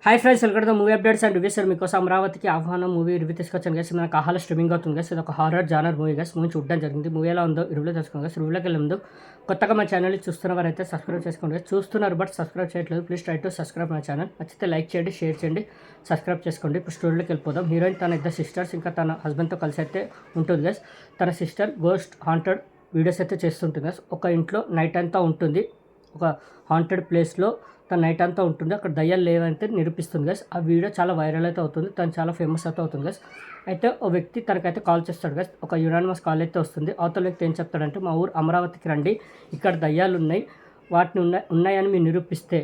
Hi friends, welcome to movie updates and reviews. మీకోసం అమరావతికి ఆహ్వానం మూవీ రివ్యూ తీసుకొచ్చాను గైస్. మనకు ఆహాలో స్ట్రీమింగ్ అవుతుంది గైస్. ఇది ఒక horror genre movie guys. Movie చూడడం జరిగింది. మూవీ ఎలా ఉందో రివ్యూలో తెలుసుకోండి గైస్. రివ్యూలోకి వెళ్ళే ముందు కొత్తగా మా ఛానల్ని చూస్తున్న వారైతే సబ్స్క్రైబ్ చేసుకోండి గైస్. చూస్తున్నారు బట్ సబ్స్క్రైబ్ చేయట్లేదు, please try to subscribe my channel. నచ్చితే లైక్ చేయండి, షేర్ చేయండి, సబ్స్క్రైబ్ చేసుకోండి. ఇప్పుడు స్టోరీలోకి వెళ్ళిపోదాం. హీరోయిన్ తన ఇద్దరు సిస్టర్స్ ఇంకా తన హస్బెండ్తో కలిసి అయితే ఉంటుంది గైస్. తన సిస్టర్ గోస్ట్ హాంటెడ్ వీడియోస్ అయితే చేస్తుంటుంది గైస్. ఒక ఇంట్లో నైట్ అంతా ఉంటుంది, ఒక హాంటెడ్ ప్లేస్లో తన నైట్ అంతా ఉంటుంది. అక్కడ దయ్యాలు లేవంటే నిరూపిస్తుంది గైస్. ఆ వీడియో చాలా వైరల్ అయితే అవుతుంది, తను చాలా ఫేమస్ అయితే అవుతుంది గైస్. అయితే ఓ వ్యక్తి తనకైతే కాల్ చేస్తాడు గైస్. ఒక యునానిమస్ కాల్ అయితే వస్తుంది. అవతల వ్యక్తి ఏం చెప్తాడంటే, మా ఊరు అమరావతికి రండి, ఇక్కడ దయ్యాలు ఉన్నాయి, వాటిని ఉన్నాయని మీరు నిరూపిస్తే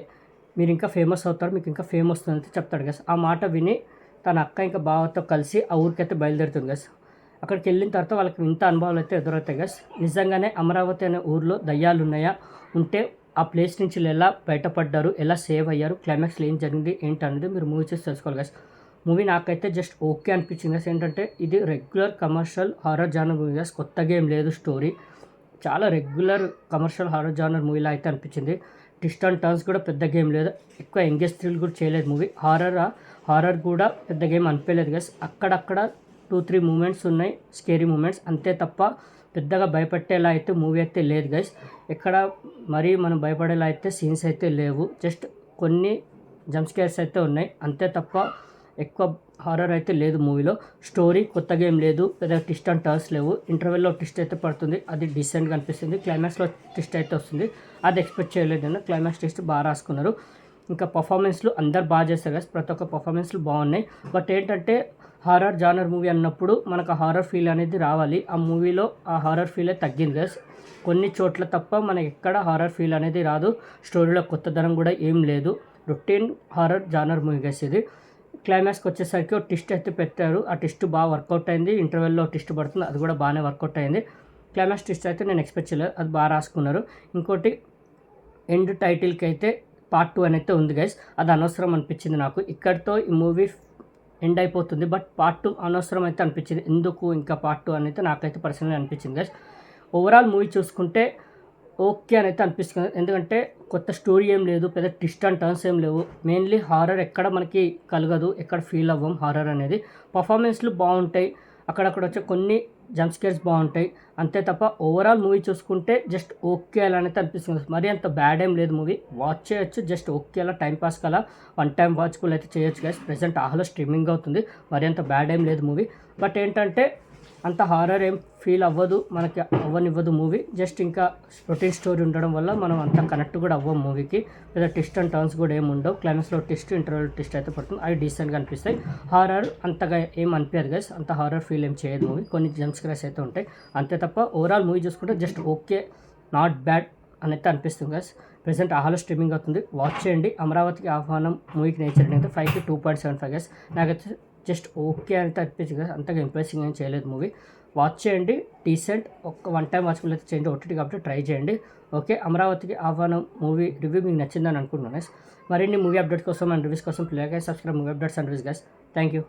మీరు ఇంకా ఫేమస్ అవుతారు, మీకు ఇంకా ఫేమ్ వస్తుంది చెప్తాడు గైస్. ఆ మాట విని తన అక్క ఇంకా బావతో కలిసి ఆ ఊరికైతే బయలుదేరుతుంది గైస్. అక్కడికి వెళ్ళిన తర్వాత వాళ్ళకి ఇంత అనుభవాలు అయితే ఎదురవుతాయి గైస్. నిజంగానే అమరావతి అనే ఊర్లో దయ్యాలు ఉన్నాయా, ఉంటే ఆ ప్లేస్ నుంచి ఎలా బయటపడ్డారు, ఎలా సేవ్ అయ్యారు, క్లైమాక్స్లో ఏం జరిగింది ఏంటి అనేది మీరు మూవీ చూసి తెలుసుకోవాలి గైస్. మూవీ నాకైతే జస్ట్ ఓకే అనిపించింది గైస్. ఏంటంటే ఇది regular commercial horror genre movie guys. కొత్తగా ఏం లేదు స్టోరీ, చాలా రెగ్యులర్ కమర్షియల్ హారర్ జానర్ మూవీలా అయితే అనిపించింది. ట్విస్ట్ అండ్ టర్న్స్ కూడా పెద్ద గేమ్ లేదు, ఎక్కువ ఎంగేజ్ థ్రిల్ కూడా చేయలేదు మూవీ. హారర్ కూడా పెద్ద గేమ్ అనిపించలేదు గైస్. అక్కడక్కడ 2-3 మూమెంట్స్ ఉన్నాయి, స్కేరీ మూమెంట్స్, అంతే తప్ప పెద్దగా భయపెట్టేలా అయితే మూవీ అయితే లేదు గైస్. ఎక్కడ మరీ మనం భయపడేలా అయితే సీన్స్ అయితే లేవు, జస్ట్ కొన్ని జంప్ స్కేర్స్ అయితే ఉన్నాయి, అంతే తప్ప ఎక్కువ హారర్ అయితే లేదు మూవీలో. స్టోరీ కొత్తగా ఏం లేదు, పెద్ద ట్విస్ట్ అండ్ టర్న్స్ లేవు. ఇంటర్వెల్లో ట్విస్ట్ అయితే పడుతుంది, అది డీసెంట్గా అనిపిస్తుంది. క్లైమాక్స్లో ట్విస్ట్ అయితే వస్తుంది, అది ఎక్స్పెక్ట్ చేయలేదు నేను. క్లైమాక్స్ ట్విస్ట్ బాగా రాసుకున్నారు. ఇంకా పర్ఫార్మెన్స్లు అందరు బాగా చేస్తారు గైస్, ప్రతి ఒక్క పర్ఫార్మెన్స్లు బాగున్నాయి. బట్ ఏంటంటే హారర్ జానర్ మూవీ అన్నప్పుడు మనకు ఆ హారర్ ఫీల్ అనేది రావాలి. ఆ మూవీలో ఆ హారర్ ఫీలే తగ్గింది గైస్. కొన్ని చోట్ల తప్ప మనకి ఎక్కడ హారర్ ఫీల్ అనేది రాదు. స్టోరీలో కొత్తదనం కూడా ఏం లేదు, routine horror genre movie guys ఇది. క్లైమాక్స్కి వచ్చేసరికి ఒక ట్విస్ట్ అయితే పెట్టారు, ఆ ట్విస్ట్ బాగా వర్కౌట్ అయింది. ఇంటర్వెల్లో ట్విస్ట్ పడుతుంది, అది కూడా బాగానే వర్కౌట్ అయింది. క్లైమాక్స్ ట్విస్ట్ అయితే నేను ఎక్స్పెక్ట్ చేయలేదు, అది బాగా రాసుకున్నారు. ఇంకోటి ఎండ్ టైటిల్కి అయితే పార్ట్ 2 అనేది ఉంది గైస్. అది అనవసరం అనిపించింది నాకు. ఇక్కడితో ఈ మూవీ ఎండ్ అయిపోతుంది, బట్ పార్ట్ 2 అనవసరం అయితే అనిపించింది. ఎందుకు ఇంకా పార్ట్ 2 అనేది నాకైతే పర్సనల్గా అనిపించింది గైస్. ఓవరాల్ మూవీ చూసుకుంటే ఓకే అని అయితే అనిపిస్తుంది, ఎందుకంటే కొత్త స్టోరీ ఏం లేదు, పెద్ద ట్విస్ట్ అండ్ టర్న్స్ ఏం లేవు. మెయిన్లీ హారర్ ఎక్కడ మనకి కలగదు, ఎక్కడ ఫీల్ అవ్వం హారర్ అనేది. పర్ఫార్మెన్స్లు బాగుంటాయి, అక్కడక్కడ వచ్చే కొన్ని జంప్ స్కేర్స్ బాగుంటాయి, అంతే తప్ప ఓవరాల్ మూవీ చూసుకుంటే జస్ట్ ఓకే అలా అయితే అనిపిస్తుంది. మరీ అంత బ్యాడ్ ఏం లేదు మూవీ, వాచ్ చేయొచ్చు, జస్ట్ ఓకే అలా టైం పాస్ కలా వన్ టైం వాచ్ఫుల్ అయితే చేయొచ్చు గైస్. ప్రెసెంట్ ఆహలో స్ట్రీమింగ్ అవుతుంది, మరీ అంత బ్యాడ్ ఏం లేదు మూవీ. బట్ ఏంటంటే అంత హారర్ ఏం ఫీల్ అవ్వదు, మనకి అవ్వనివ్వదు మూవీ. జస్ట్ ఇంకా రొటీన్ స్టోరీ ఉండడం వల్ల మనం అంత కనెక్ట్ కూడా అవ్వం మూవీకి. లేదా ట్విస్ట్ అండ్ టర్న్స్ కూడా ఏమి ఉండవు. క్లైమాక్స్లో ట్విస్ట్, ఇంటర్వల్ ట్విస్ట్ అయితే పడుతుంది, అవి డీసెంట్గా అనిపిస్తాయి. హారర్ అంతగా ఏం అనిపించదు గైస్, అంత హారర్ ఫీల్ ఏం చేయదు మూవీ. కొన్ని జంప్ స్కేర్స్ అయితే ఉంటాయి, అంతే తప్ప ఓవరాల్ మూవీ చూసుకుంటే జస్ట్ ఓకే, నాట్ బ్యాడ్ అని అయితే అనిపిస్తుంది గైస్. ప్రెసెంట్ ఆహాలో స్ట్రీమింగ్ అవుతుంది, వాచ్ చేయండి. అమరావతికి ఆహ్వానం మూవీకి నేచర్ అయితే 5కి 2.75 గైస్. నాకైతే జస్ట్ ఓకే అయితే అనిపించింది కదా, అంతగా ఇంప్రెసింగ్ ఏం చేయలేదు మూవీ. వాచ్ చేయండి, డీసెంట్, ఒక వన్ టైం వాచ్ఫుల్ అయితే చేయండి, ఓటీటీ కాబట్టి ట్రై చేయండి. ఓకే, అమరావతికి ఆహ్వానం మూవీ రివ్యూ మీకు నచ్చిందని అనుకుంటున్నాను గైస్. మరిన్ని మూవీ అప్డేట్స్ కోసం అండ్ రివ్యూస్ కోసం please subscribe movie updates and reviews guys. Thank you.